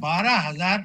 12,000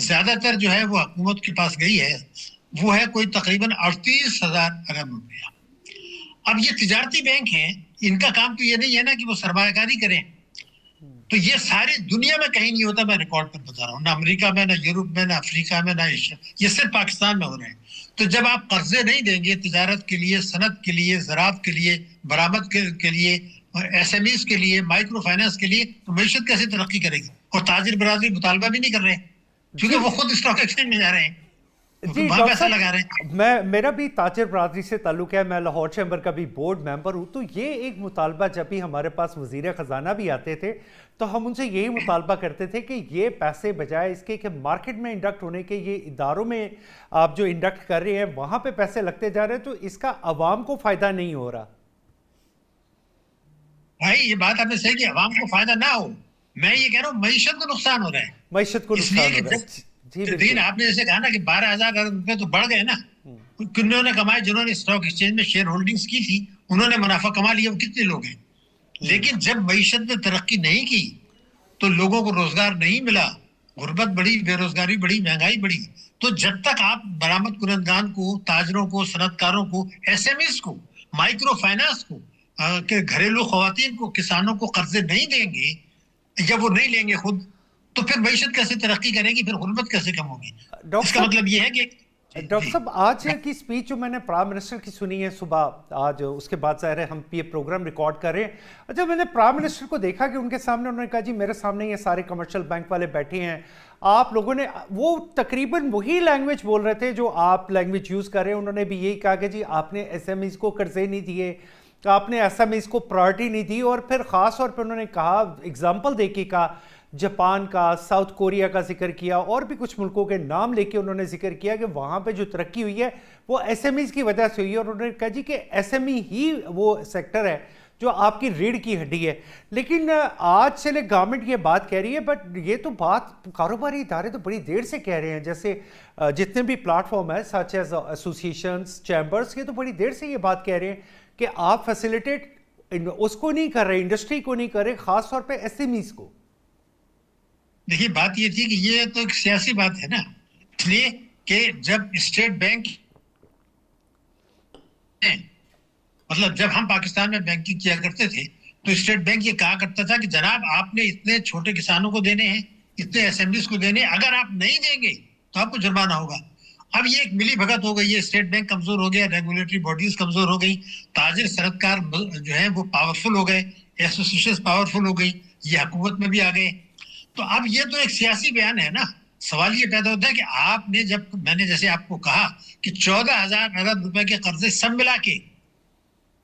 زیادہ تر جو ہے وہ حکومت کے پاس گئی ہے، وہ ہے کوئی تقریباً 38,000 ارب روپیہ۔ اب یہ تجارتی بینک ہیں، ان کا کام تو یہ نہیں ہے نا کہ وہ سرمایہ کاری کریں، تو یہ ساری دنیا میں کہیں نہیں ہوتا، میں ریکارڈ پر بتا رہا ہوں، نہ امریکہ میں، نہ یورپ میں، نہ افریقہ میں، نہ ایشیا، یہ صرف پاکستان میں ہو رہے ہیں۔ تو جب آپ قرضے نہیں دیں گے تجارت کے لیے، صنعت کے لیے، زراعت کے لیے، برآمد کے لیے، اور ایس ایم ایز کے لیے، مائکرو فائنانس کے لیے، تو معیشت کیسے ترقی کرے گی؟ اور تاجر برادری مطالبہ بھی نہیں کر رہے، کیونکہ وہ خود اسٹاک ایکسچینج میں جا رہے ہیں، جی وہاں ڈاکٹر پیسہ لگا رہے ہیں۔ صاحب، میرا بھی تاجر برادری سے تعلق ہے، میں لاہور چیمبر کا بھی بورڈ ممبر ہوں، تو یہ ایک مطالبہ جب بھی ہمارے پاس وزیر خزانہ بھی آتے تھے تو ہم ان سے یہی مطالبہ کرتے تھے کہ یہ پیسے بجائے اس کے کہ مارکیٹ میں انڈکٹ ہونے کے، یہ اداروں میں آپ جو انڈکٹ کر رہے ہیں وہاں پہ پیسے لگتے جا رہے ہیں، تو اس کا عوام کو فائدہ نہیں ہو رہا۔ بھائی یہ بات آپ نے صحیح کہ عوام کو فائدہ نہ ہو، میں یہ کہہ رہا ہوں معیشت کو نقصان ہو رہا ہے، معیشت کو اس لیے نقصان کہ ہو رہا ہے۔ جی جب بالکل۔ دن آپ نے جیسے کہا نا کہ 12,000 ارب روپے تو بڑھ گئے نا، کنوں نے کمائے، جنہوں نے اسٹاک ایکسچینج میں شیئر ہولڈنگز کی تھی انہوں نے منافع کما لیا، وہ کتنے لوگ ہیں؟ لیکن جب معیشت میں ترقی نہیں کی تو لوگوں کو روزگار نہیں ملا، غربت بڑھی، بے روزگاری بڑھی، مہنگائی بڑھی، تو جب تک آپ برآمد کنندگان کو، تاجروں کو، صنعت کاروں کو، ایس ایم ایز کو، مائکرو فائنانس کو، کہ گھریلو خواتین کو، کسانوں کو قرضے نہیں دیں گے، یا وہ نہیں لیں گے خود، تو پھر معیشت کیسے ترقی کرے گی؟ پھر غربت کیسے کم ہوگی؟ ڈاکٹر اس کا صاحب، مطلب یہ ہے کہ ڈاکٹر جی صاحب آج کی سپیچ جو میں نے پرائم منسٹر کی سنی ہے صبح، آج اس کے بعد ظاہر ہے ہم یہ پروگرام ریکارڈ کر رہے ہیں، جب میں نے پرائم منسٹر کو دیکھا کہ ان کے سامنے انہوں نے کہا جی میرے سامنے یہ سارے کمرشل بینک والے بیٹھے ہیں، آپ لوگوں نے، وہ تقریباً وہی لینگویج بول رہے تھے جو آپ لینگویج یوز کر رہے ہیں، انہوں نے بھی یہی کہا کہ جی آپ نے ایس ایم ایز کو قرضے نہیں دیے، آپ نے ایس ایم ایز کو پرائرٹی نہیں دی، اور پھر خاص طور پہ انہوں نے کہا، اگزامپل دے کے کہا، جاپان کا، ساؤتھ کوریا کا ذکر کیا، اور بھی کچھ ملکوں کے نام لے کے انہوں نے ذکر کیا کہ وہاں پہ جو ترقی ہوئی ہے وہ ایس ایم ایز کی وجہ سے ہوئی ہے، اور انہوں نے کہا جی کہ ایس ایم ای ہی وہ سیکٹر ہے جو آپ کی ریڑھ کی ہڈی ہے۔ لیکن آج چلے گورنمنٹ یہ بات کہہ رہی ہے، بٹ یہ تو بات کاروباری ادارے تو بڑی دیر سے کہہ رہے ہیں، جیسے جتنے بھی پلیٹ فارم ہے سچ ایز ایسوسیشنز، چیمبرز، یہ تو بڑی دیر سے یہ بات کہہ رہے ہیں کہ آپ فیسیلیٹیٹ اس کو نہیں کر رہے، انڈسٹری کو نہیں کر رہے، خاص طور پہ ایس ایم ایز کو۔ دیکھیے بات یہ تھی کہ یہ تو ایک سیاسی بات ہے نا، اس لیے کہ جب اسٹیٹ بینک، مطلب جب ہم پاکستان میں بینکنگ کیا کرتے تھے تو اسٹیٹ بینک یہ کہا کرتا تھا کہ جناب آپ نے اتنے چھوٹے کسانوں کو دینے ہیں، اتنے اسمبلیز کو دینے ہیں، اگر آپ نہیں دیں گے تو آپ کو جرمانہ ہوگا۔ اب یہ ایک ملی بھگت ہو گئی ہے، اسٹیٹ بینک کمزور ہو گیا، ریگولیٹری باڈیز کمزور ہو گئی، تاجر صنعت کار جو ہیں وہ پاورفل ہو گئے، ایسوسیشن پاورفل ہو گئی، یہ حکومت میں بھی آ گئے۔ تو اب یہ تو ایک سیاسی بیان ہے نا، سوال یہ پیدا ہوتا ہے کہ آپ نے، جب میں نے جیسے آپ کو کہا کہ 14,000 ارب روپے کے قرضے سب ملا کے،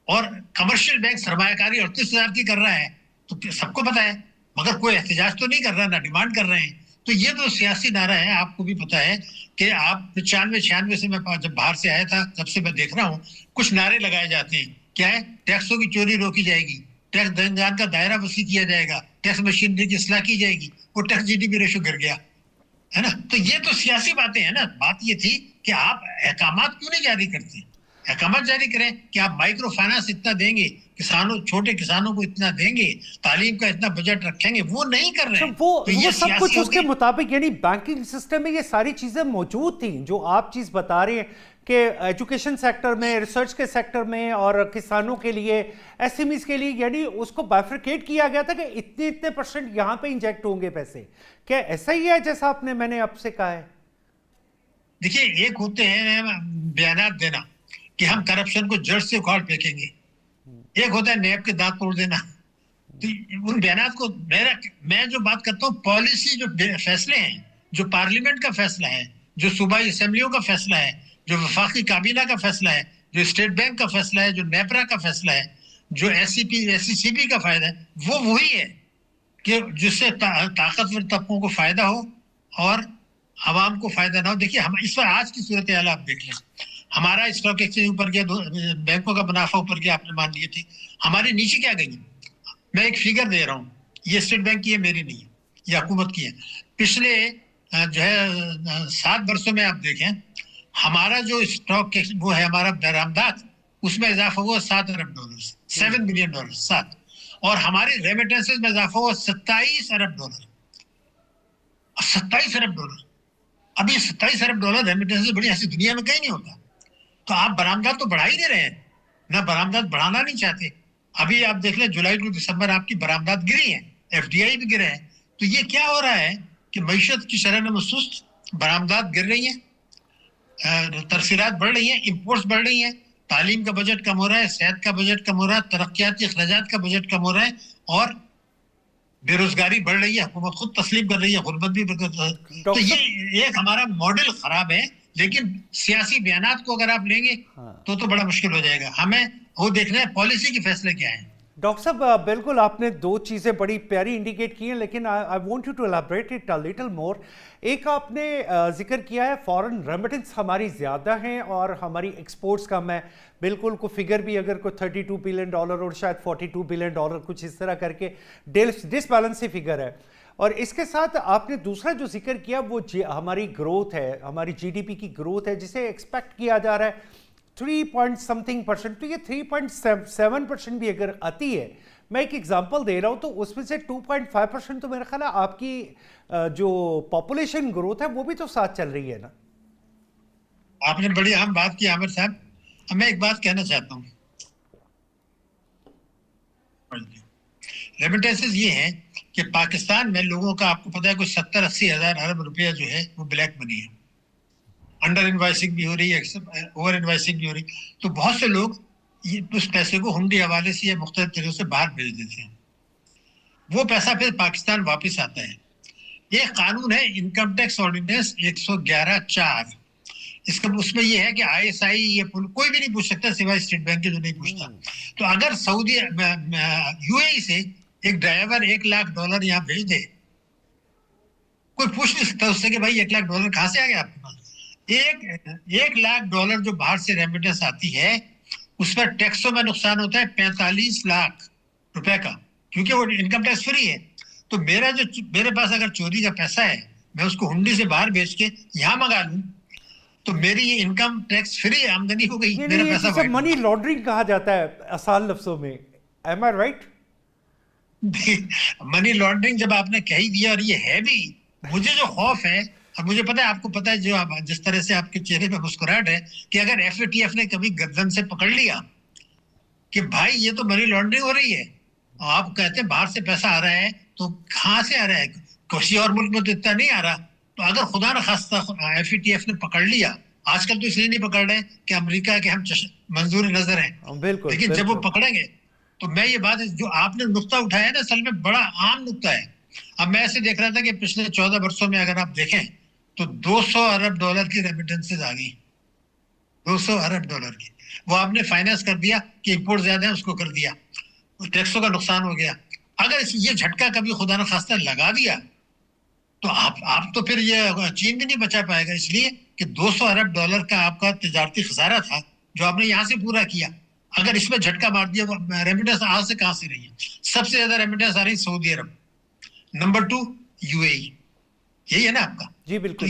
اور کمرشل بینک سرمایہ کاری 38,000 کی کر رہا ہے، تو سب کو پتا ہے، مگر کوئی احتجاج تو نہیں کر رہا، نہ ڈیمانڈ کر رہے ہیں۔ تو یہ تو سیاسی نعرہ ہے، آپ کو بھی پتا ہے کہ آپ 95-96 سے میں جب باہر سے آیا تھا جب سے میں دیکھ رہا ہوں کچھ نعرے لگائے جاتے ہیں، کیا ہے؟ ٹیکسوں کی چوری روکی جائے گی، ٹیکس دہندگان کا دائرہ وسیع کیا جائے گا، ٹیکس مشینری کی اصلاح کی جائے گی، وہ tax G D P ratio گر گیا ہے نا۔ تو یہ تو سیاسی باتیں ہیں نا، بات یہ تھی کہ آپ احکامات کیوں نہیں جاری کرتے؟ احکامات جاری کریں کہ آپ مائکرو فائنانس اتنا دیں گے، کسانوں، چھوٹے کسانوں کو اتنا دیں گے، تعلیم کا اتنا بجٹ رکھیں گے، وہ نہیں کر رہے ہیں، تو یہ وہ سب کچھ سیاسی اس ہو کے گئی۔ مطابق، یعنی بینکنگ سسٹم میں یہ ساری چیزیں موجود تھیں جو آپ چیز بتا رہے ہیں کہ ایجوکیشن سیکٹر میں، ریسرچ کے سیکٹر میں، اور کسانوں کے لیے، ایس ایم ایز کے لیے، یعنی اس کو بائفرکیٹ کیا گیا تھا کہ اتنے پرسنٹ یہاں پہ انجیکٹ ہوں گے پیسے۔ کیا ایسا ہی ہے جیسا میں نے آپ سے کہا ہے؟ دیکھیے ایک ہوتے ہیں بیانات دینا کہ ہم کرپشن کو جڑ سے اکھاڑ پھینکیں گے، ایک ہوتا ہے نیب کے دانت توڑ دینا۔ تو ان بیانات کو میں جو بات کرتا ہوں، پالیسی جو فیصلے ہیں، جو پارلیمنٹ کا فیصلہ ہے، جو صوبائی اسمبلیوں کا فیصلہ ہے، جو وفاقی کابینہ کا فیصلہ ہے، جو اسٹیٹ بینک کا فیصلہ ہے، جو نیپرا کا فیصلہ ہے، جو ایس سی پی کا فائدہ ہے، وہ وہی ہے کہ جس سے طاقتور طبقوں کو فائدہ ہو اور عوام کو فائدہ نہ ہو۔ دیکھیے ہم اس پر آج کی صورتحال آپ دیکھ لیں، ہمارا اسٹاک ایکسچینج اوپر گیا، بینکوں کا منافع اوپر گیا، آپ نے مان لیے تھے، ہماری نیچے کیا گئی؟ میں ایک فگر دے رہا ہوں، یہ اسٹیٹ بینک کی ہے، میری نہیں ہے، یہ حکومت کی ہے۔ پچھلے جو ہے 7 برسوں میں آپ دیکھیں، ہمارا جو اسٹاک وہ ہے ہمارا برآمدات، اس میں اضافہ ہوا $7 ارب، $7 بلین، 7، اور ہمارے ریمیٹنسز میں اضافہ ہوا $27 ارب، $27 ارب۔ ابھی 27 ارب ڈالر ریمیٹنس بڑی ایسی دنیا میں کہیں نہیں ہوتا. تو آپ برآمدات تو بڑھا ہی نہیں رہے ہیں, نہ برآمدات بڑھانا نہیں چاہتے. ابھی آپ دیکھ لیں جولائی ٹو دسمبر آپ کی برآمدات گری ہیں, ایف ڈی آئی بھی گرے ہیں. تو یہ کیا ہو رہا ہے کہ معیشت کی شرح نمو سست, برآمدات گر رہی ہیں, ترسیلات بڑھ رہی ہیں, امپورٹس بڑھ رہی ہیں, تعلیم کا بجٹ کم ہو رہا ہے, صحت کا بجٹ کم ہو رہا ہے, ترقیاتی اخراجات کا بجٹ کم ہو رہا ہے, اور بے روزگاری بڑھ رہی ہے, حکومت خود تسلیم کر رہی ہے, غربت بھی بڑھ رہی ہے. تو یہ ایک ہمارا ماڈل خراب ہے. لیکن سیاسی بیانات کو اگر آپ لیں گے تو بڑا مشکل ہو جائے گا. ہمیں وہ دیکھنا ہے پالیسی کے فیصلے کیا ہیں. ڈاکٹر صاحب بالکل آپ نے دو چیزیں بڑی پیاری انڈیکیٹ کی ہیں, لیکن I want you to elaborate it little more. ایک آپ نے ذکر کیا ہے فارن ریمیٹنس ہماری زیادہ ہیں اور ہماری ایکسپورٹس کم ہے. بالکل کوئی فگر بھی اگر کوئی $32 بلین اور شاید $42 بلین کچھ اس طرح کر کے ڈس بیلنس فگر ہے. اور اس کے ساتھ آپ نے دوسرا جو ذکر کیا وہ ہماری گروتھ ہے, ہماری جی ڈی پی کی گروتھ ہے, جسے ایکسپیکٹ کیا جا رہا ہے 3.something%. تو یہ 3.7% بھی اگر آتی ہے, میں ایک ایگزامپل دے رہا ہوں, تو اس میں سے 2.5% تو میرا خیال ہے آپ کی جو پاپولیشن گروتھ ہے وہ بھی تو ساتھ چل رہی ہے نا. آپ نے بڑی اہم بات کی عامر صاحب. میں ایک بات کہنا چاہتا ہوں, ریمیٹنسز یہ ہیں کہ پاکستان میں لوگوں کا آپ کو پتا ہے کوئی 70-80 ہزار ارب روپیہ جو ہے وہ بلیک منی ہے. انڈر انوائسنگ بھی ہو رہی ہے, اوور انوائسنگ بھی ہو رہی. تو بہت سے لوگ اس پیسے کو ہنڈی حوالے سے یا مختلف طریقوں سے باہر بھیج دیتے ہیں. وہ پیسہ پھر پاکستان واپس آتا ہے. ایک قانون ہے انکم ٹیکس آرڈیننس 111(4). اس میں یہ ہے کہ آئی ایس آئی یہ کوئی بھی نہیں پوچھ سکتا سوائے اسٹیٹ بینک کے, جو نہیں پوچھتا. تو اگر سعودی یو اے ای سے ایک ڈرائیور $1 لاکھ یہاں بھیج دے, کوئی پوچھ نہیں سکتا اس سے کہ بھائی $1 لاکھ کہاں سے آ گیا آپ کے پاس. $1 لاکھ جو باہر سے ریمیٹنس آتی ہے اس پر ٹیکسوں میں نقصان ہوتا ہے 45 لاکھ روپے کا, کیونکہ وہ انکم ٹیکس فری ہے. تو میرے پاس اگر چوری کا پیسہ ہے, میں اس کو ہنڈی سے باہر بیچ کے یہاں منگا لوں تو میری یہ انکم ٹیکس فری آمدنی ہو گئی, میرا پیسہ جسے منی لانڈرنگ کہا جاتا ہے آسان لفظوں میں. ایم آئی رائٹ؟ منی لانڈرنگ جب آپ نے کہی دیا, اور یہ ہے بھی, مجھے جو خوف ہے, اور مجھے پتا ہے آپ کو پتا ہے جو جس طرح سے آپ کے چہرے پہ مسکراہٹ ہے, کہ اگر ایف اے ٹی ایف نے کبھی گردن سے پکڑ لیا کہ بھائی یہ تو منی لانڈرنگ ہو رہی ہے, اور آپ کہتے ہیں باہر سے پیسہ آ رہا ہے, تو کہاں سے آ رہا ہے, کسی اور ملک میں تو اتنا نہیں آ رہا. تو اگر خدا نخواستہ ایف اے ٹی ایف نے پکڑ لیا, آج کل تو اس لیے نہیں پکڑ رہے کہ امریکہ کے ہم منظور نظر ہیں, لیکن جب وہ پکڑیں گے تو میں یہ بات جو آپ نے نقطہ اٹھایا ہے نا, اصل میں بڑا عام نقطہ ہے. اب میں ایسے دیکھ رہا تھا کہ پچھلے 14 برسوں میں اگر آپ دیکھیں تو $200 ارب کی ریمیٹنسز آ گئی. $200 ارب کی وہ آپ نے فائنانس کر دیا کہ امپورٹ زیادہ ہے, اس کو کر دیا, ٹیکسوں کا نقصان ہو گیا. اگر یہ جھٹکا کبھی خدا نخواستہ لگا دیا تو آپ تو پھر یہ چین بھی نہیں بچا پائے گا, اس لیے کہ $200 ارب کا آپ کا تجارتی خسارہ تھا جو آپ نے یہاں سے پورا کیا. اگر اس میں جھٹکا مار دیا, ریمیٹنس آج سے کہاں سے رہی ہے؟ سب سے زیادہ ریمیٹنس آ رہی ہے سعودی عرب, نمبر 2 یو اے ای, یہی ہے نا آپ کا. جی بالکل.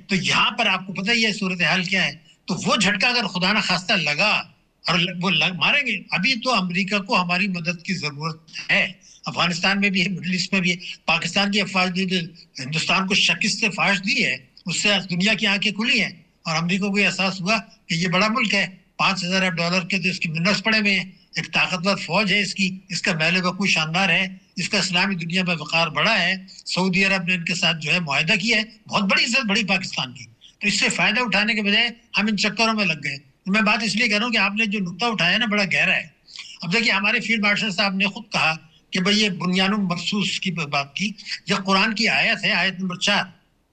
تو یہاں پر آپ کو پتہ ہی ہے صورتحال کیا ہے. تو وہ جھٹکا اگر خدا نخواستہ لگا, اور وہ ماریں گے. ابھی تو امریکہ کو ہماری مدد کی ضرورت ہے, افغانستان میں بھی ہے, مڈل ایسٹ میں بھی ہے. پاکستان کی افواج نے ہندوستان کو شکست فاش دی ہے, اس سے دنیا کی آنکھیں کھلی ہیں, اور امریکہ کو یہ احساس ہوا کہ یہ بڑا ملک ہے, $5,000 ارب کے تو اس کی منرس پڑے ہوئے ہیں, ایک طاقتور فوج ہے اس کا محل وقوع شاندار ہے, اس کا اسلامی دنیا میں وقار بڑا ہے. سعودی عرب نے ان کے ساتھ جو ہے معاہدہ کیا ہے, بہت بڑی عزت بڑی پاکستان کی. تو اس سے فائدہ اٹھانے کے بجائے ہم ان چکروں میں لگ گئے. میں بات اس لیے کہہ رہا ہوں کہ آپ نے جو نقطہ اٹھایا نا بڑا گہرا ہے. اب دیکھیے ہمارے فیلڈ مارشل صاحب نے خود کہا کہ بھئی یہ بنیان مرصوص کی بات کی, یہ قرآن کی آیت ہے, آیت نمبر 4.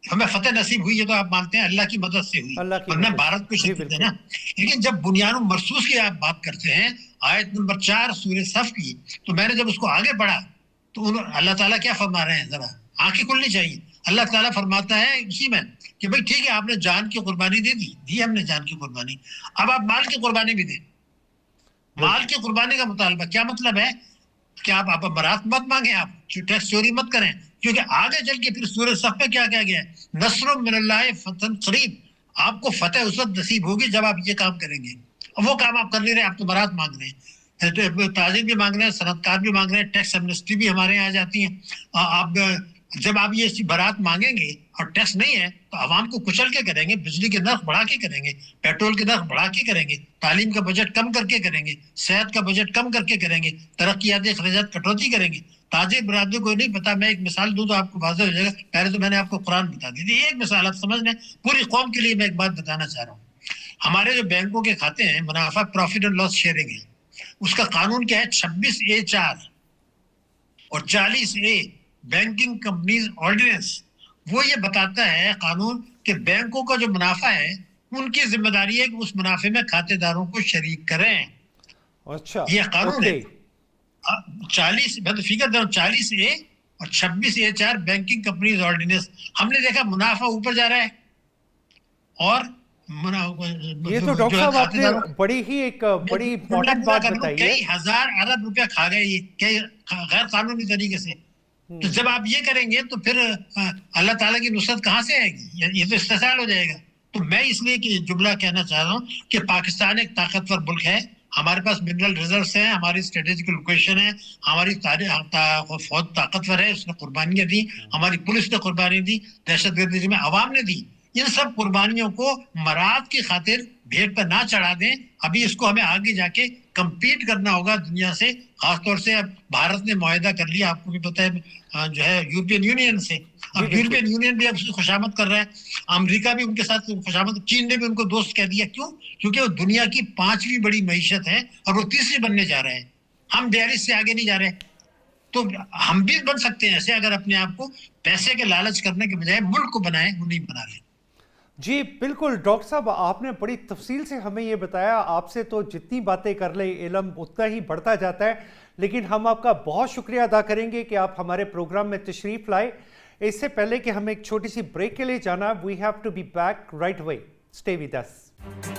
ہمیں فتح نصیب ہوئی, یہ تو آپ مانتے ہیں اللہ کی مدد سے ہوئی, ورنہ بھارت کو شکست ہے نا. لیکن جب بنیان مرصوص کی آپ بات کرتے ہیں, آیت نمبر 4 سورہ صف کی, تو میں نے جب اس کو آگے پڑھا تو اللہ تعالیٰ کیا فرما رہے ہیں, ذرا آنکھیں کھلنی چاہیے. اللہ تعالیٰ فرماتا ہے اسی میں کہ بھئی ٹھیک ہے آپ نے جان کی قربانی دے دی ہم نے جان کی قربانی, اب آپ مال کی قربانی بھی دیں. مال کی قربانی کا مطالبہ کیا مطلب ہے کہ آپ برات مت مانگیں, آپ ٹیکس چوری مت کریں, کیونکہ آگے چل کے پھر سورہ صف پہ کیا کہا گیا ہے, نصر من اللہ فتح قریب, آپ کو فتح اس وقت نصیب ہوگی جب آپ یہ کام کریں گے. اور وہ کام آپ کر نہیں رہے, آپ تو برات مانگ رہے ہیں, تعزیر بھی مانگ رہے ہیں, صنعت کار بھی مانگ رہے ہیں, ٹیکس ایمنسٹی بھی ہمارے یہاں آ جاتی ہیں, آپ جب آپ یہ برات مانگیں گے اور ٹیکس نہیں ہے تو عوام کو کچل کے کریں گے, بجلی کے نرخ بڑھا کے کریں گے, پیٹرول کے نرخ بڑھا کے کریں گے, تعلیم کا بجٹ کم کر کے کریں گے, صحت کا بجٹ کم کر کے کریں گے, ترقیاتی اخراجات کٹوتی کریں گے. تاجر برادری کو نہیں پتا. میں ایک مثال دوں تو آپ کو واضح ہو جائے گا. پہلے تو میں نے آپ کو قرآن بتا دی تھی, ایک مثال آپ سمجھ لیں. پوری قوم کے لیے میں ایک بات بتانا چاہ رہا ہوں. ہمارے جو بینکوں کے کھاتے ہیں, منافع پروفٹ اینڈ لاس شیئرنگ ہے, اس کا قانون کیا ہے 26A4 اور 40A بینکنگ کمپنیز آرڈیننس. وہ یہ بتاتا ہے قانون کہ بینکوں کا جو منافع ہے ان کی ذمہ داری ہے کہ اس منافع میں کھاتے داروں کو شریک کریں. اچھا, یہ قانون ہے. 40A اور 26A4 بینکنگ کمپنیز آرڈیننس. ہم نے دیکھا منافع اوپر جا رہا ہے اور یہ تو ڈاکٹر صاحب آپ نے بڑی ہی ایک بڑی امپورٹنٹ بات بتائی ہے. کئی ہزار ارب روپیہ کھا گئے یہ غیر قانونی طریقے سے. تو جب آپ یہ کریں گے تو پھر اللہ تعالیٰ کی نصرت کہاں سے آئے گی؟ یہ تو استحصال ہو جائے گا. تو میں اس لیے کہ جملہ کہنا چاہ رہا ہوں کہ پاکستان ایک طاقتور ملک ہے. ہمارے پاس منرل ریزروز ہیں, ہماری اسٹریٹجیکل لوکیشن ہے, ہماری فوج طاقتور ہے, اس نے قربانیاں دی, ہماری پولیس نے قربانی دی, دہشت گردی میں عوام نے دی. ان سب قربانیوں کو مراد کی خاطر بھیٹ پہ نہ چڑھا دیں. ابھی اس کو ہمیں آگے جا کے کمپیٹ کرنا ہوگا دنیا سے. خاص طور سے اب بھارت نے معاہدہ کر لیا, آپ کو بھی پتہ ہے, جو ہے یورپین یونین سے. اب یورپین یونین بھی اب اس کی خوشامد کر رہا ہے, امریکہ بھی ان کے ساتھ خوشامد, چین نے بھی ان کو دوست کہہ دیا. کیوں؟ کیونکہ وہ دنیا کی 5ویں بڑی معیشت ہے اور وہ 3ری بننے جا رہے ہیں. ہم 42 سے آگے نہیں جا رہے. تو ہم بھی بن سکتے ہیں ایسے, اگر اپنے آپ کو پیسے کے لالچ کرنے کے بجائے ملک کو بنائیں, وہ نہیں بنا رہے. جی بالکل ڈاکٹر صاحب, آپ نے بڑی تفصیل سے ہمیں یہ بتایا. آپ سے تو جتنی باتیں کر لیں علم اتنا ہی بڑھتا جاتا ہے, لیکن ہم آپ کا بہت شکریہ ادا کریں گے کہ آپ ہمارے پروگرام میں تشریف لائے. اس سے پہلے کہ ہمیں ایک چھوٹی سی بریک کے لیے جانا, we have to be back right away. Stay with us.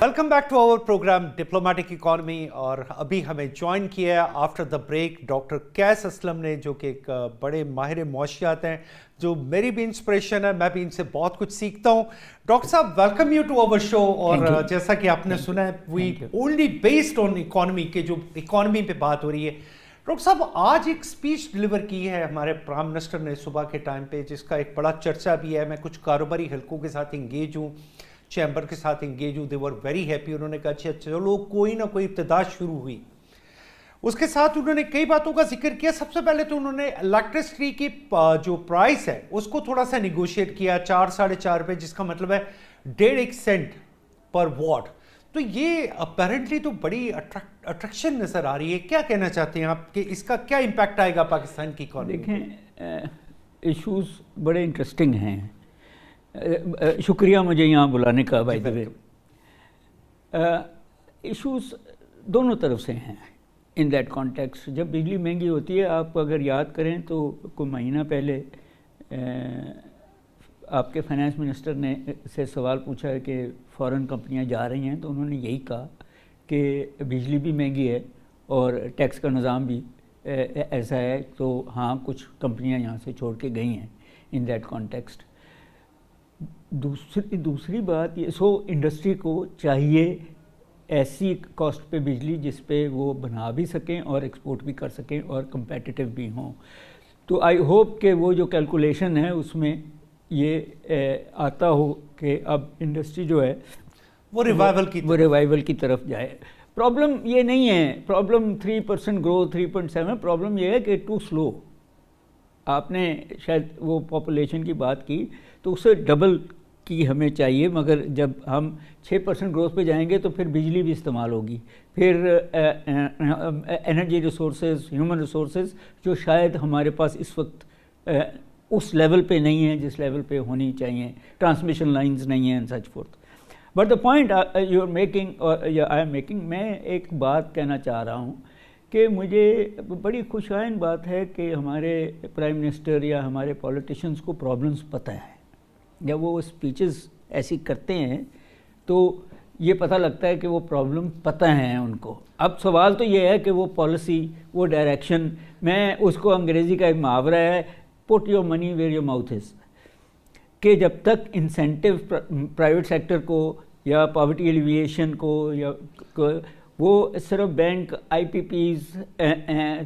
Welcome back to our program diplomatic economy. اور ابھی ہمیں جوائن کیا ہے after the break doctor Qais Aslam نے, جو کہ ایک بڑے ماہر معاشیات ہیں, جو میری بھی انسپریشن ہے. میں بھی ان سے بہت کچھ سیکھتا ہوں. ڈاکٹر صاحب welcome you to our show. اور جیسا کہ آپ نے سنا ہے, we only based on economy, کے جو اکانومی پہ بات ہو رہی ہے. ڈاکٹر صاحب آج ایک اسپیچ ڈلیور کی ہے ہمارے پرائم منسٹر نے صبح کے ٹائم پہ, جس کا ایک بڑا چرچا بھی ہے. میں کچھ کاروباری حلقوں کے ساتھ انگیج ہوں, چیمبر کے ساتھ انگیج ہوں. دے ور ویری ہیپی. انہوں نے کہا اچھا چلو کوئی نہ کوئی ابتدا شروع ہوئی. اس کے ساتھ انہوں نے کئی باتوں کا ذکر کیا. سب سے پہلے تو انہوں نے الیکٹرسٹی کی جو پرائس ہے اس کو تھوڑا سا نیگوشیٹ کیا 4-4.5 روپے, جس کا مطلب ہے 1.5 سینٹ پر واٹ. تو یہ اپیرنٹلی تو بڑی اٹریکشن نظر آ رہی ہے. کیا کہنا چاہتے ہیں آپ کہ اس کا کیا امپیکٹ آئے گا پاکستان کی اکانومی؟ دیکھیں ایشوز بڑے انٹرسٹنگ ہیں. شکریہ مجھے یہاں بلانے کا. بائی دا وے ایشوز دونوں طرف سے ہیں ان دیٹ کانٹیکسٹ. جب بجلی مہنگی ہوتی ہے, آپ اگر یاد کریں تو کوئی مہینہ پہلے آپ کے فائنانس منسٹر نے سے سوال پوچھا ہے کہ فورن کمپنیاں جا رہی ہیں, تو انہوں نے یہی کہا کہ بجلی بھی مہنگی ہے اور ٹیکس کا نظام بھی ایسا ہے. تو ہاں کچھ کمپنیاں یہاں سے چھوڑ کے گئی ہیں ان دیٹ کانٹیکسٹ. دوسری بات یہ, سو انڈسٹری کو چاہیے ایسی کاسٹ پہ بجلی جس پہ وہ بنا بھی سکیں اور ایکسپورٹ بھی کر سکیں اور کمپیٹیٹیو بھی ہوں. تو آئی ہوپ کہ وہ جو کیلکولیشن ہے اس میں یہ آتا ہو کہ اب انڈسٹری جو ہے وہ ریوائول کی طرف جائے. پرابلم یہ نہیں ہے, پرابلم 3% گروتھ 3.7, پرابلم یہ ہے کہ ٹو سلو. آپ نے شاید وہ پاپولیشن کی بات کی تو اسے ڈبل کی ہمیں چاہیے, مگر جب ہم 6% گروتھ پہ جائیں گے تو پھر بجلی بھی استعمال ہوگی, پھر انرجی ریسورسز, ہیومن ریسورسز جو شاید ہمارے پاس اس وقت اس لیول پہ نہیں ہیں جس لیول پہ ہونی چاہیے, ٹرانسمیشن لائنز نہیں ہیں and such forth. But the point you are making یا آئی ایم میکنگ, میں ایک بات کہنا چاہ رہا ہوں کہ مجھے بڑی خوشائن بات ہے کہ ہمارے پرائم منسٹر یا ہمارے پولیٹیشنز کو پرابلمز پتہ ہیں. جب وہ اسپیچز ایسی کرتے ہیں تو یہ پتہ لگتا ہے کہ وہ پرابلم پتہ ہیں ان کو. اب سوال تو یہ ہے کہ وہ پالیسی, وہ ڈائریکشن, میں اس کو انگریزی کا ایک محاورہ ہے put your money where your mouth is, کہ جب تک انسینٹیو پرائیویٹ سیکٹر کو یا پاورٹی ایلیویشن کو یا وہ صرف بینک آئی پی پیز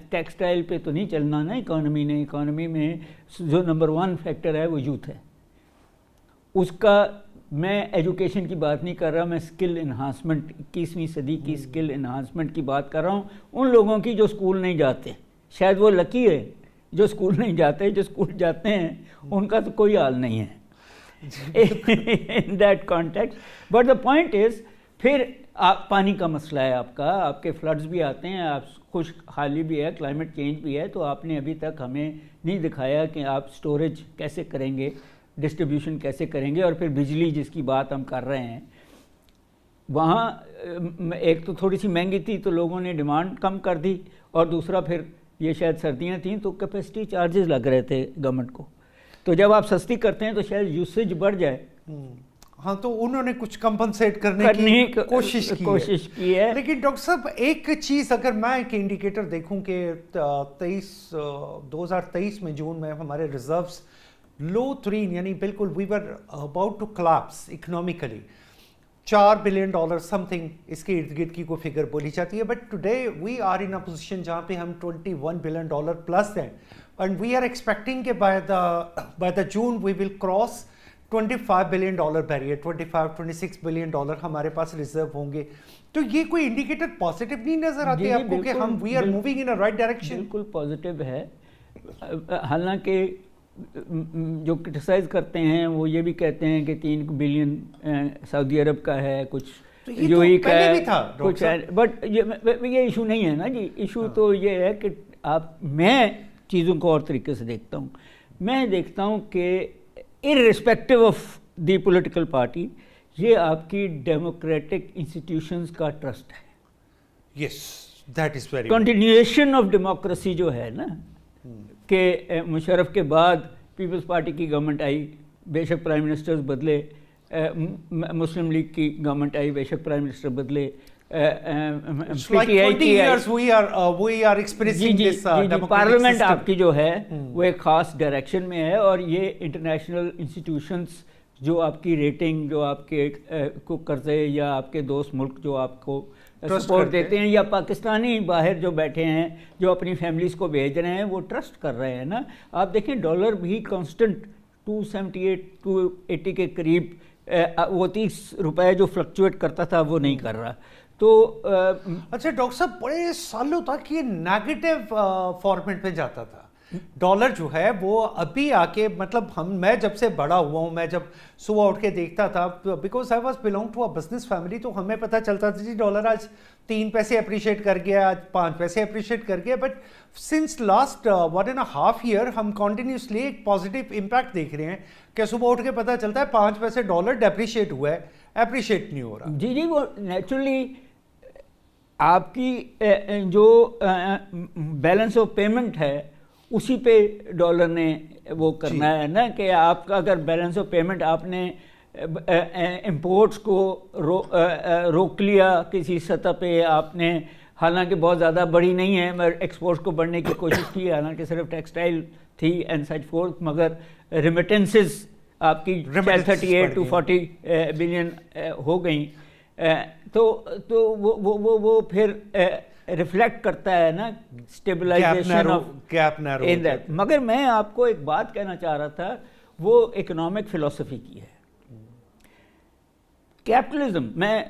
ٹیکسٹائل پہ تو نہیں چلنا نا اکانومی نے. اکانومی میں جو نمبر 1 فیکٹر ہے وہ یوتھ ہے. اس کا میں ایجوکیشن کی بات نہیں کر رہا, میں اسکل انہانسمنٹ 21ویں صدی کی اسکل انہانسمنٹ کی بات کر رہا ہوں. ان لوگوں کی جو اسکول نہیں جاتے, شاید وہ لکی ہے جو اسکول نہیں جاتے, جو اسکول جاتے ہیں ان کا تو کوئی حال نہیں ہے in that context. But the point is, پھر آپ پانی کا مسئلہ ہے آپ کا, آپ کے فلڈز بھی آتے ہیں, آپ خشک حالی بھی ہے, کلائمیٹ چینج بھی ہے, تو آپ نے ابھی تک ہمیں نہیں دکھایا کہ آپ سٹوریج کیسے کریں گے, ڈسٹریبیوشن کیسے کریں گے. اور پھر بجلی جس کی بات ہم کر رہے ہیں, وہاں ایک تو تھوڑی سی مہنگی تھی تو لوگوں نے ڈیمانڈ کم کر دی, اور دوسرا پھر یہ شاید سردیاں تھیں تو کیپیسٹی چارجز لگ رہے تھے گورنمنٹ کو, تو جب آپ سستی کرتے ہیں تو شاید یوسیج بڑھ جائے. ہاں, تو انہوں نے کچھ کمپنسیٹ کرنے کی کوشش کی ہے. لیکن ڈاکٹر صاحب ایک چیز اگر میں ایک انڈیکیٹر دیکھوں کہ 2023 میں جون میں ہمارے ریزروز لو ترین, یعنی بالکل we were about to collapse economically, $4 billion something اس کے ارد گرد کی کوئی فگر بولی جاتی ہے. But today we are in a position جہاں پہ ہم $21 بلین پلس ہیں, اینڈ وی آر ایکسپیکٹنگ کہ by the June we will cross $25 billion barrier, 25-26 billion ہمارے پاس ریزرو ہوں گے. تو یہ کوئی انڈیکیٹر پازیٹیو نہیں نظر آتے آپ کو کہ ہم we are moving in a right direction? بالکل پازیٹیو ہے. حالانکہ جو کرٹیسائز کرتے ہیں وہ یہ بھی کہتے ہیں کہ 3 بلین سعودی عرب کا ہے, کچھ یو ای کا ہے, کچھ ہے. بٹ یہ ایشو نہیں ہے نا جی. ایشو تو یہ ہے کہ میں چیزوں کو اور طریقے سے دیکھتا ہوں. میں دیکھتا ہوں کہ irrespective of the political party, یہ آپ کی ڈیموکریٹک انسٹیٹیوشنز کا ٹرسٹ ہے. Yes, that is very continuation of democracy جو ہے نا, کہ مشرف کے بعد پیپلز پارٹی کی گورنمنٹ آئی, بے شک پرائم منسٹرز بدلے, مسلم لیگ کی گورنمنٹ آئی, بے شک پرائم منسٹر بدلے, پارلیمنٹ آپ کی جو ہے وہ ایک خاص ڈائریکشن میں ہے, اور یہ انٹرنیشنل انسٹیٹیوشنز جو آپ کی ریٹنگ, جو آپ کے کو قرضے, یا آپ کے دوست ملک جو آپ کو سپورٹ دیتے ہیں, یا پاکستانی باہر جو بیٹھے ہیں جو اپنی فیملیز کو بھیج رہے ہیں, وہ ٹرسٹ کر رہے ہیں نا. آپ دیکھیں ڈالر بھی کانسٹنٹ 278-280 کے قریب, وہ 30 روپے جو فلکچویٹ کرتا تھا وہ نہیں کر رہا. تو اچھا ڈاکٹر صاحب, بڑے سالوں تک یہ نیگیٹو فارمیٹ میں جاتا تھا ڈالر جو ہے وہ. ابھی آ کے مطلب میں جب سے بڑا ہوا ہوں, میں جب صبح اٹھ کے دیکھتا تھا, because I was belong to a business family, تو ہمیں پتہ چلتا تھا جی ڈالر آج 3 پیسے اپریشیٹ کر گیا, آج 5 پیسے اپریشیٹ کر گیا. بٹ سنس لاسٹ 1.5 year ہم کنٹینیوسلی ایک پازیٹیو امپیکٹ دیکھ رہے ہیں کہ صبح اٹھ کے پتہ چلتا ہے 5 پیسے ڈالر ڈیپریشیٹ ہوا ہے, اپریشیٹ نہیں ہو رہا. جی وہ نیچرلی آپ کی جو بیلنس آف پیمنٹ ہے اسی پہ ڈالر نے وہ کرنا ہے نا, کہ آپ کا اگر بیلنس آف پیمنٹ آپ نے امپورٹس کو روک لیا کسی سطح پہ, آپ نے حالانکہ بہت زیادہ بڑی نہیں ہے, مگر ایکسپورٹس کو بڑھنے کی کوشش کی, حالانکہ صرف ٹیکسٹائل تھی اینڈ سچ فورتھ, مگر ریمیٹنسز آپ کی 38-40 بلین ہو گئیں. تو وہ پھر ریفلیکٹ کرتا ہے نا اسٹیبلائزیشن آف گیپ نیرو. مگر میں آپ کو ایک بات کہنا چاہ رہا تھا, وہ اکنامک فلسفی کی ہے. کیپٹلزم, میں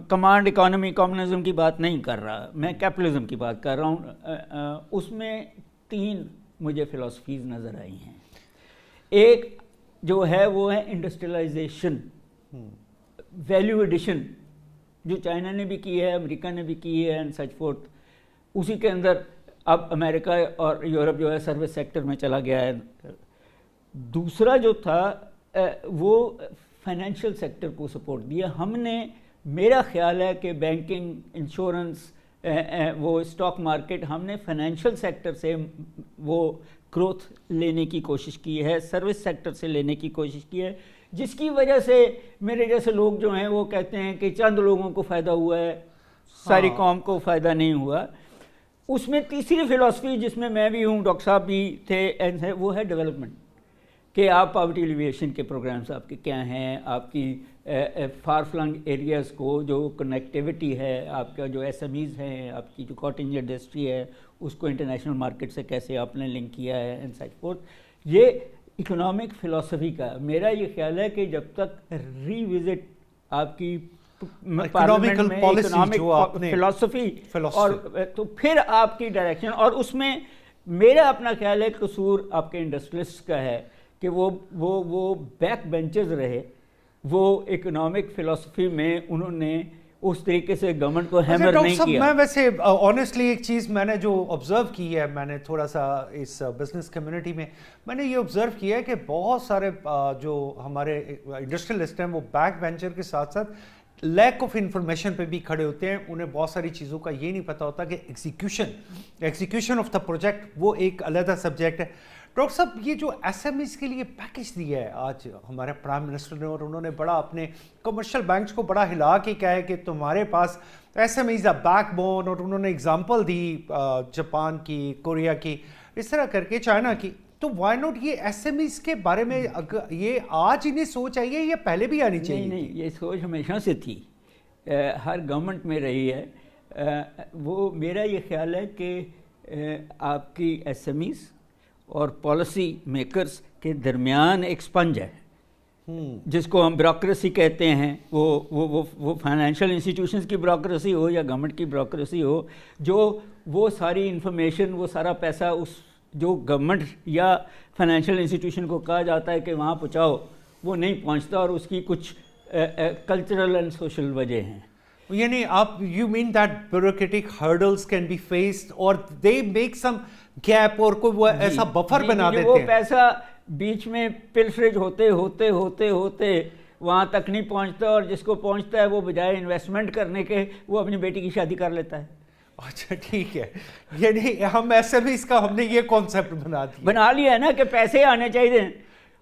کمانڈ اکانومی کمیونزم کی بات نہیں کر رہا, میں کیپٹلزم کی بات کر رہا ہوں. اس میں 3 مجھے فلسفیز نظر آئی ہیں. ایک جو ہے وہ ہے انڈسٹریلائزیشن, ویلیو ایڈیشن, جو چائنا نے بھی کی ہے, امریکہ نے بھی کی ہے اینڈ سچ فورتھ. اسی کے اندر اب امریکہ اور یورپ جو ہے سروس سیکٹر میں چلا گیا ہے. دوسرا جو تھا وہ فائنینشیل سیکٹر کو سپورٹ دیا ہم نے. میرا خیال ہے کہ بینکنگ, انشورنس, وہ اسٹاک مارکیٹ, ہم نے فائنینشیل سیکٹر سے وہ گروتھ لینے کی کوشش کی ہے, سروس سیکٹر سے لینے کی کوشش کی ہے, جس کی وجہ سے میرے جیسے لوگ جو ہیں وہ کہتے ہیں کہ چند لوگوں کو فائدہ ہوا ہے, ساری قوم کو فائدہ نہیں ہوا. اس میں تیسری فلسفی جس میں بھی ہوں, ڈاکٹر صاحب بھی تھے, وہ ہے ڈیولپمنٹ, کہ آپ پاورٹی ایلیویشن کے پروگرامز آپ کے کیا ہیں, آپ کی فار فلنگ ایریاز کو جو کنیکٹیوٹی ہے, آپ کا جو ایس ایم ایز ہیں, آپ کی جو کاٹنج انڈسٹری ہے اس کو انٹرنیشنل مارکیٹ سے کیسے آپ نے لنک کیا ہے اینڈ سچ فورتھ. یہ اکنامک فلاسفی کا میرا یہ خیال ہے کہ جب تک ری وزٹ آپ کی پارلیمنٹ میں اکنامک فلاسفی اور تو پھر آپ کی ڈائریکشن, اور اس میں میرا اپنا خیال ہے قصور آپ کے انڈسٹریلسٹ کا ہے کہ وہ بیک بینچز رہے, وہ اکنامک فلاسفی میں انہوں نے اس طریقے سے گورنمنٹ کو ہیمر نہیں کیا. میں ویسے آنیسٹلی ایک چیز میں نے جو آبزرو کی ہے, میں نے تھوڑا سا اس بزنس کمیونٹی میں نے یہ آبزرو کیا ہے کہ بہت سارے جو ہمارے انڈسٹریلسٹ ہیں وہ بیک بینچر کے ساتھ ساتھ لیک آف انفارمیشن پہ بھی کھڑے ہوتے ہیں. انہیں بہت ساری چیزوں کا یہ نہیں پتہ ہوتا کہ ایگزیکیوشن آف دا پروجیکٹ وہ ایک علیحدہ سبجیکٹ ہے. ڈاکٹر صاحب, یہ جو ایس ایم ایز کے لیے پیکج دیا ہے آج ہمارے پرائم منسٹر نے, اور انہوں نے بڑا اپنے کمرشل بینکس کو بڑا ہلا کے کہا ہے کہ تمہارے پاس S M Es backbone, اور انہوں نے اگزامپل دی جاپان کی, کوریا کی, اس طرح کر کے چائنا کی. تو وائی ناٹ یہ ایس ایم ایز کے بارے میں یہ آج انہیں سوچ آئی ہے یا پہلے بھی آنی چاہیے؟ نہیں, یہ سوچ ہمیشہ سے تھی, ہر گورنمنٹ میں رہی ہے. وہ میرا یہ خیال ہے کہ آپ کی ایس ایم ایز اور پالیسی میکرز کے درمیان ایک سپنج ہے جس کو ہم بیوروکریسی کہتے ہیں. وہ فائنینشیل انسٹیٹیوشنز کی بیوروکریسی ہو یا گورنمنٹ کی بیوروکریسی ہو, جو وہ ساری انفارمیشن, وہ سارا پیسہ اس جو گورنمنٹ یا فائنینشیل انسٹیٹیوشن کو کہا جاتا ہے کہ وہاں پہنچاؤ, وہ نہیں پہنچتا, اور اس کی کچھ کلچرل اینڈ سوشل وجہ ہیں. یعنی آپ you mean that bureaucratic hurdles can be faced اور دے میک سم گیپ, اور کوئی وہ ایسا بفر بنا دیتے ہیں. وہ پیسہ بیچ میں پلفریج ہوتے ہوتے ہوتے ہوتے وہاں تک نہیں پہنچتا, اور جس کو پہنچتا ہے وہ بجائے انویسٹمنٹ کرنے کے وہ اپنی بیٹی کی شادی کر لیتا ہے. اچھا ٹھیک ہے, یعنی ہم ایسے بھی اس کا ہم نے یہ کانسیپٹ بنا لیا ہے نا کہ پیسے آنے چاہیے,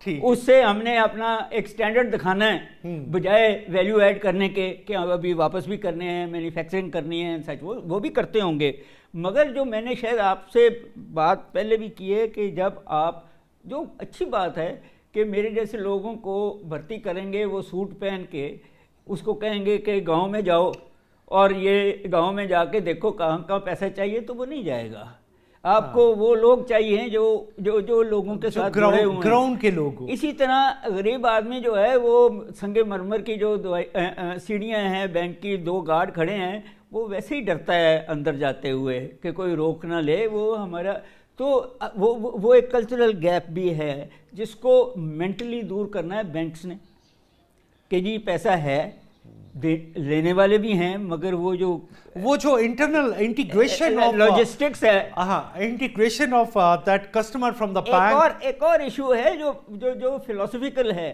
اس سے ہم نے اپنا ایک سٹینڈرڈ دکھانا ہے بجائے ویلیو ایڈ کرنے کے کہ ابھی واپس بھی کرنے ہیں, مینوفیکچرنگ کرنی ہے سچ, وہ بھی کرتے ہوں گے. مگر جو میں نے شاید آپ سے بات پہلے بھی کی ہے کہ جب آپ, جو اچھی بات ہے کہ میرے جیسے لوگوں کو بھرتی کریں گے, وہ سوٹ پہن کے اس کو کہیں گے کہ گاؤں میں جاؤ اور یہ گاؤں میں جا کے دیکھو کہاں کہاں پیسہ چاہیے, تو وہ نہیں جائے گا. آپ کو وہ لوگ چاہیے جو لوگوں کے ساتھ جڑے ہوئے ہیں, گراؤنڈ کے لوگ. اسی طرح غریب آدمی جو ہے وہ سنگ مرمر کی جو سیڑھیاں ہیں, بینک کی 2 گارڈ کھڑے ہیں, وہ ویسے ہی ڈرتا ہے اندر جاتے ہوئے کہ کوئی روک نہ لے. وہ ہمارا تو وہ ایک کلچرل گیپ بھی ہے جس کو مینٹلی دور کرنا ہے بینکس نے کہ جی پیسہ ہے, لینے والے بھی ہیں, مگر وہ جو انٹرنل انٹیگریشن آف لاجسٹکس ہے, integration of that customer from the bank. ایک اور ایشو ہے جو فلاسفیکل ہے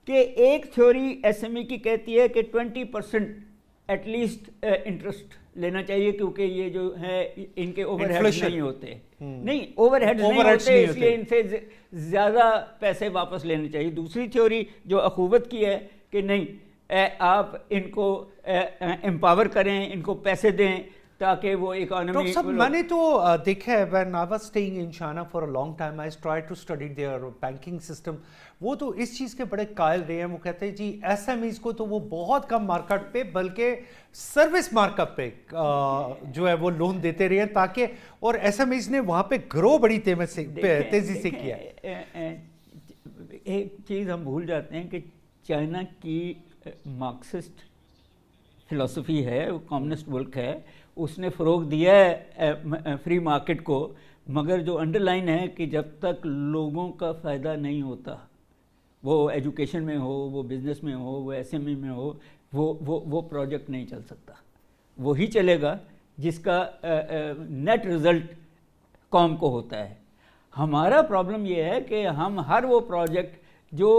کہ ایک تھیوری ایس ایم ای کی کہتی ہے کہ 20% ایٹ لیسٹ انٹرسٹ لینا چاہیے, کیونکہ یہ جو ہے ان کے اوور ہیڈز نہیں ہوتے, نہیں اوور ہیڈز نہیں ہوتے, اس لیے ان سے زیادہ پیسے واپس لینے چاہیے. دوسری تھیوری جو اخوت کی ہے کہ نہیں, آپ ان کو امپاور کریں, ان کو پیسے دیں تاکہ وہ اکانومی. ڈاکٹر صاحب, میں نے تو دیکھا ہے, when I was staying in China for a long time, I tried to study their banking system. وہ تو اس چیز کے بڑے قائل رہے ہیں, وہ کہتے ہیں جی ایس ایم ایز کو تو وہ بہت کم مارکیٹ پہ بلکہ سروس مارکیٹ پہ جو ہے وہ لون دیتے رہے ہیں تاکہ, اور ایس ایم ایز نے وہاں پہ گرو بڑی تیزی سے کیا ہے. ایک چیز ہم بھول جاتے ہیں کہ چائنا کی مارکسسٹ فلسفی ہے, وہ کمیونسٹ ملک ہے, اس نے فروغ دیا ہے فری مارکیٹ کو, مگر جو انڈر لائن ہے کہ جب تک لوگوں کا فائدہ نہیں ہوتا, وہ ایجوکیشن میں ہو, وہ بزنس میں ہو, وہ ایس ایم ای میں ہو, وہ پروجیکٹ نہیں چل سکتا. وہی چلے گا جس کا نیٹ رزلٹ قوم کو ہوتا ہے. ہمارا پرابلم یہ ہے کہ ہم ہر وہ پروجیکٹ جو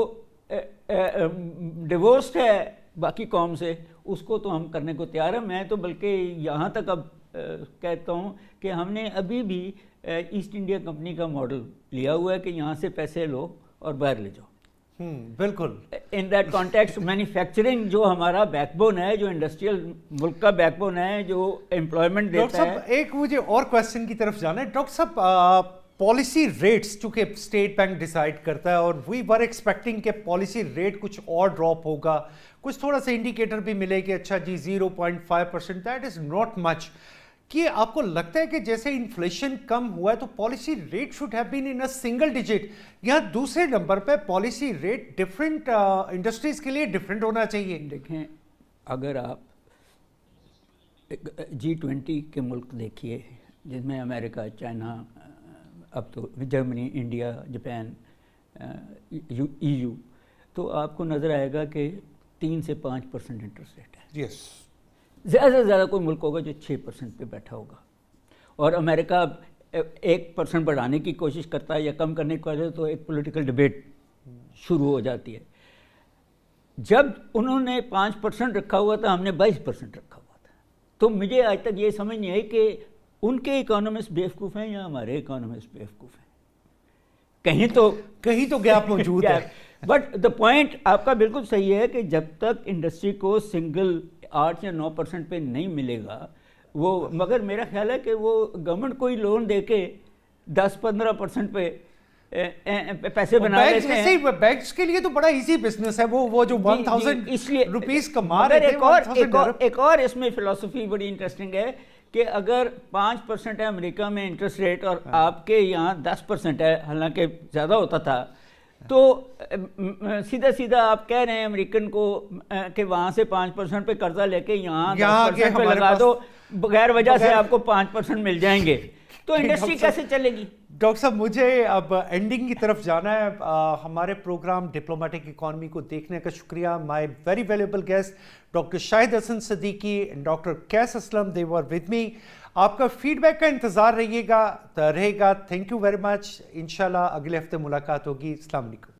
ڈیورسڈ ہے باقی قوم سے, اس کو تو ہم کرنے کو تیار ہیں. میں تو بلکہ یہاں تک اب کہتا ہوں کہ ہم نے ابھی بھی ایسٹ انڈیا کمپنی کا ماڈل لیا ہوا ہے کہ یہاں سے پیسے لو اور باہر لے جاؤ. بالکل. ان دیٹ کانٹیکسٹ مینوفیکچرنگ جو ہمارا بیک بون ہے, جو انڈسٹریل ملک کا بیک بون ہے, جو امپلائمنٹ دیتا ہے. ڈاکٹر صاحب ایک مجھے اور کویسچن کی طرف جانا ہے. ڈاکٹر صاحب پالیسی ریٹس چونکہ اسٹیٹ بینک ڈیسائیڈ کرتا ہے اور وی ور ایکسپیکٹنگ کہ پالیسی ریٹ کچھ اور ڈراپ ہوگا, کچھ تھوڑا سا انڈیکیٹر بھی ملے کہ اچھا جی 0.5%, دیٹ از ناٹ مچ. کہ آپ کو لگتا ہے کہ جیسے انفلیشن کم ہوا ہے تو policy rate should have been in a single digit, یا دوسرے نمبر پہ پالیسی ریٹ ڈفرینٹ انڈسٹریز کے لیے ڈفرینٹ ہونا چاہیے؟ دیکھیں, اگر آپ G20 کے ملک دیکھیے جس میں امریکہ, چائنا, اب تو جرمنی, انڈیا, جاپان, EU, تو آپ کو نظر آئے گا کہ 3 سے 5% انٹرسٹ ریٹ ہے. یس, زیادہ سے زیادہ کوئی ملک ہوگا جو 6% پہ بیٹھا ہوگا, اور امریکہ 1% بڑھانے کی کوشش کرتا ہے یا کم کرنے کی کوشش, تو ایک پولیٹیکل ڈبیٹ شروع ہو جاتی ہے. جب انہوں نے 5% رکھا ہوا تھا, ہم نے 20% رکھا ہوا تھا. تو مجھے آج تک یہ سمجھ نہیں آئی کہ ان کے اکانومسٹ بیوقوف ہیں یا ہمارے اکانومسٹ بیوقوف ہیں. کہیں تو گیپ موجود ہے. بٹ دا پوائنٹ آپ کا بالکل صحیح ہے کہ جب تک انڈسٹری کو سنگل 8 یا 9% پہ نہیں ملے گا وہ, مگر میرا خیال ہے کہ وہ گورنمنٹ کوئی لون دے کے 10-15% پہ پیسے بنا لیتے ہیں. بینکس کے لیے تو بڑا ایزی بزنس ہے, وہ جو 1000 روپیز کما رہے تھے. ایک اور اس میں فلسفی بڑی انٹرسٹنگ ہے کہ اگر 5% ہے امریکہ میں انٹرسٹ ریٹ اور آپ کے یہاں 10% ہے, حالانکہ زیادہ ہوتا تھا, تو سیدھا آپ کہہ رہے ہیں امریکن کو کہ وہاں سے 5% پہ قرضہ لے کے یہاں 10% پہ لگا دو, بغیر وجہ سے آپ کو 5% مل جائیں گے, تو انڈسٹری کیسے چلے گی؟ ڈاکٹر صاحب مجھے اب اینڈنگ کی طرف جانا ہے. ہمارے پروگرام ڈپلومیٹک اکانومی کو دیکھنے کا شکریہ. My very valuable guest doctor Shahid Hasan Siddiqui, doctor Qais Aslam, they were with me. آپ کا فیڈ بیک کا انتظار رہے گا. Thank you very much. انشاءاللہ اگلے ہفتے ملاقات ہوگی. السلام علیکم.